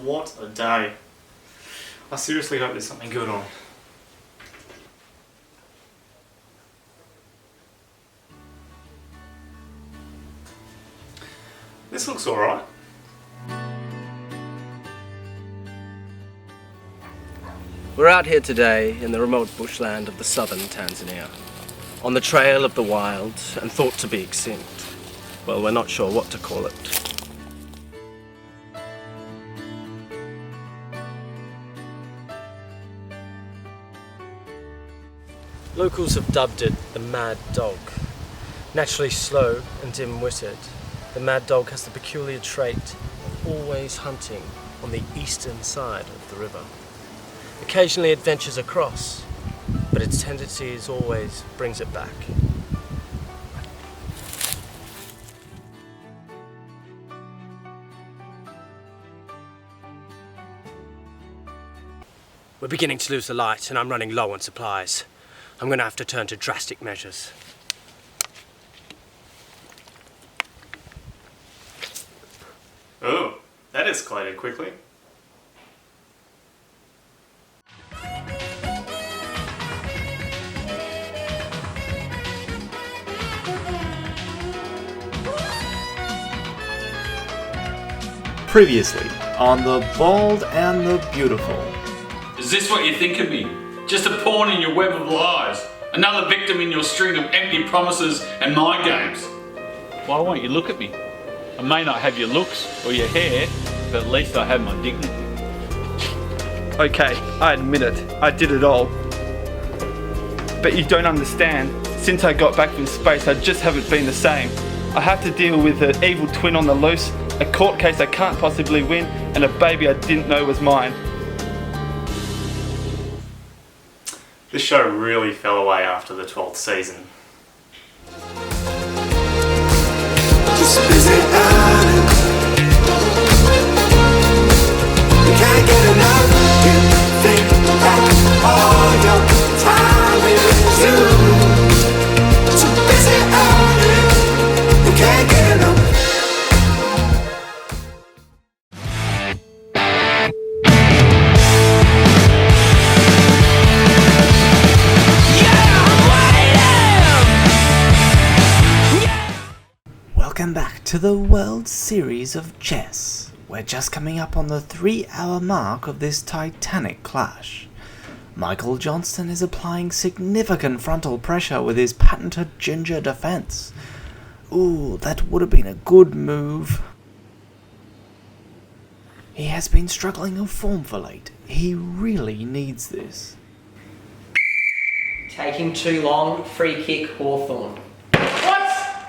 what a day. I seriously hope there's something good on. This looks alright. We're out here today in the remote bushland of the southern Tanzania, on the trail of the wild and thought to be extinct. Well, we're not sure what to call it. Locals have dubbed it the mad dog. Naturally slow and dim-witted, the mad dog has the peculiar trait of always hunting on the eastern side of the river. Occasionally it ventures across, but its tendencies always brings it back. We're beginning to lose the light and I'm running low on supplies. I'm going to have to turn to drastic measures. Oh, that escalated quickly. Previously on The Bold and the Beautiful. Is this what you think of me? Just a pawn in your web of lies? Another victim in your string of empty promises and mind games? Why won't you look at me? I may not have your looks or your hair, but at least I have my dignity. Okay, I admit it. I did it all. But you don't understand. Since I got back from space, I just haven't been the same. I have to deal with an evil twin on the loose, a court case I can't possibly win, and a baby I didn't know was mine. This show really fell away after the 12th season. Just busy earning. You can't get enough. You think that all your time is you. Too busy earning. You can't get enough. Welcome back to the World Series of Chess. We're just coming up on the 3-hour mark of this titanic clash. Michael Johnston is applying significant frontal pressure with his patented ginger defense. Ooh, that would have been a good move. He has been struggling in form for late. He really needs this. Taking too long, free kick Hawthorn.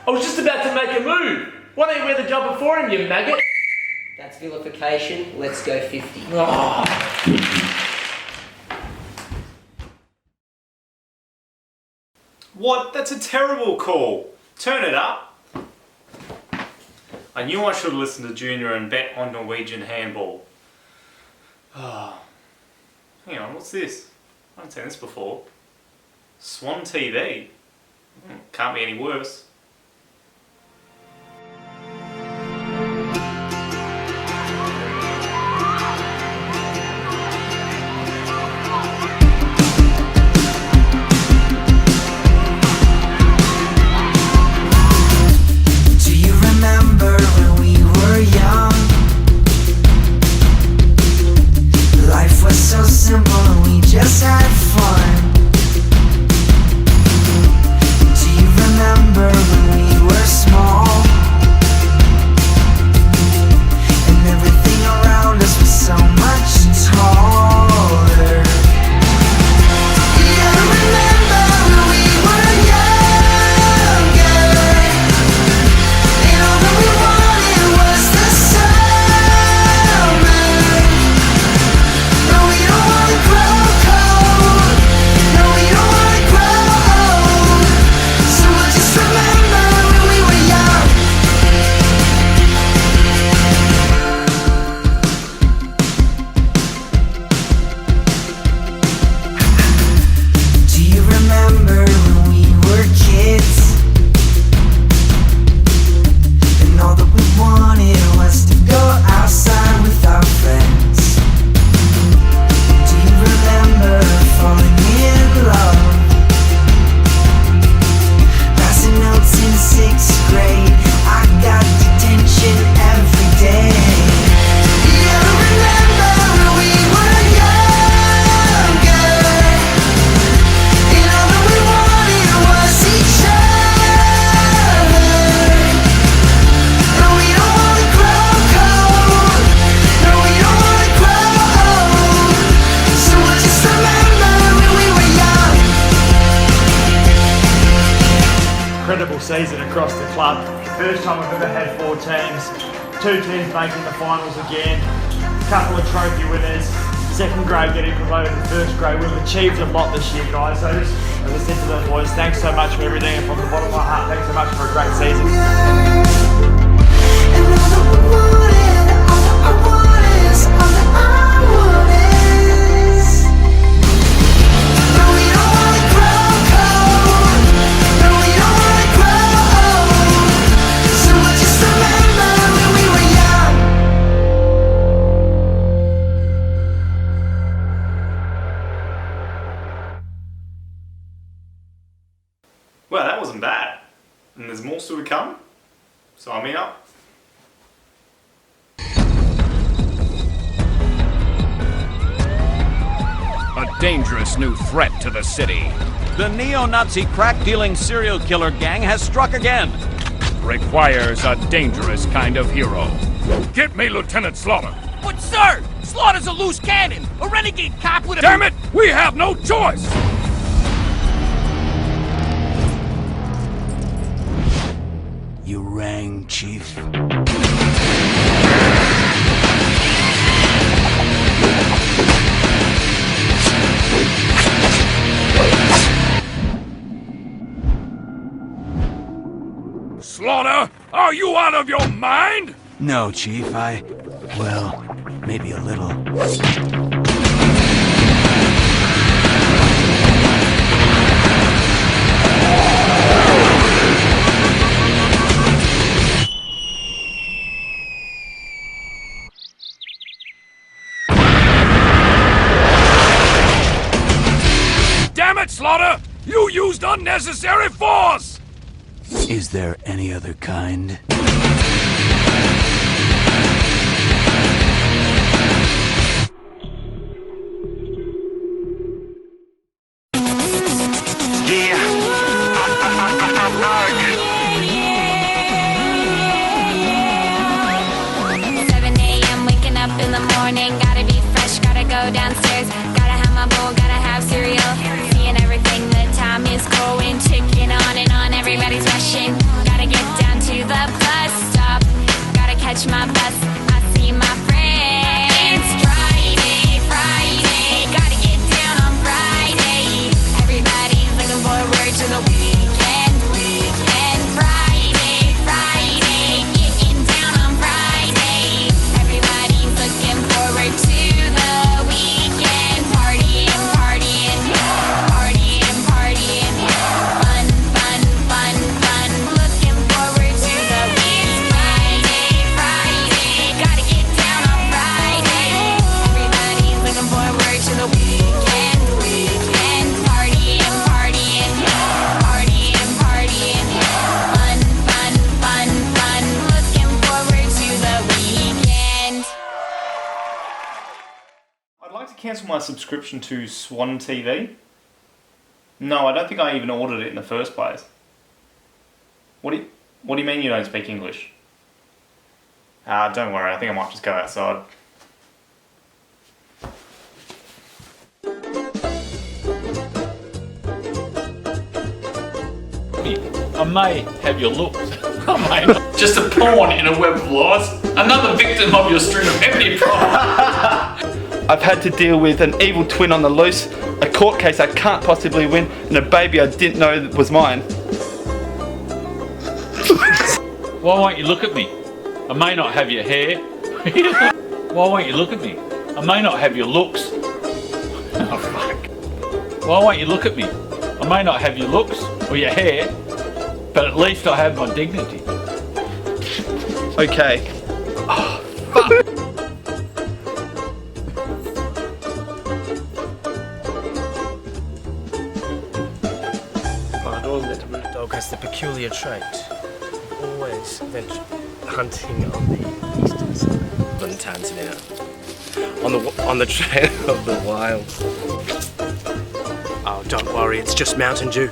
I was just about to make a move. Why don't you wear the jumper for him, you maggot? That's vilification. Let's go 50. What? That's a terrible call. Turn it up. I knew I should have listened to Junior and bet on Norwegian handball. Oh. Hang on, what's this? I haven't seen this before. Swan TV. Can't be any worse. Just had fun. Do you remember club. First time I've ever had 4 teams. 2 teams making the finals again. Couple of trophy winners. Second grade getting promoted to first grade. We've achieved a lot this year, guys. So just, as I said to the boys, thanks so much for everything, and from the bottom of my heart, thanks so much for a great season. Well, that wasn't bad. And there's more still to come. Sign me up. A dangerous new threat to the city. The neo-Nazi crack-dealing serial killer gang has struck again. Requires a dangerous kind of hero. Get me Lieutenant Slaughter. But sir, Slaughter's a loose cannon, a renegade cop with a— Damn it! We have no choice! You rang, Chief. Slaughter, are you out of your mind? No, Chief, well, maybe a little. Damn it, Slaughter! You used unnecessary force! Is there any other kind? Downstairs, gotta have my bowl, gotta have cereal. Seeing everything, the time is going, ticking on and on, everybody's rushing. Gotta get down to the bus stop, gotta catch my bus, I see my friends. Friday, Friday, gotta get down on Friday. Everybody's looking forward to the weekend, weekend. Friday, Friday, getting down on Friday. Everybody's looking forward to the weekend, partying, partying, partying, partying, fun, fun, fun, fun. Looking forward to the weekend. Friday, Friday, gotta get down on Friday. Everybody's looking forward to the weekend, weekend, partying, partying, partying, partying, fun, fun, fun, fun. Looking forward to the weekend. I'd like to cancel my subscription to Swan TV. No, I don't think I even ordered it in the first place. What do you mean you don't speak English? Don't worry, I think I might just go outside. I may have your looks. I may not. Just a pawn in a web of lies. Another victim of your string of empty promises. I've had to deal with an evil twin on the loose, a court case I can't possibly win, and a baby I didn't know was mine. Why won't you look at me? I may not have your hair. Why won't you look at me? I may not have your looks. Oh, fuck. Why won't you look at me? I may not have your looks or your hair, but at least I have my dignity. Okay. Oh, fuck. The dog has the peculiar trait of always hunting on the eastern side of Tanzania, on the trail of the wild. Oh, don't worry, it's just Mountain Dew.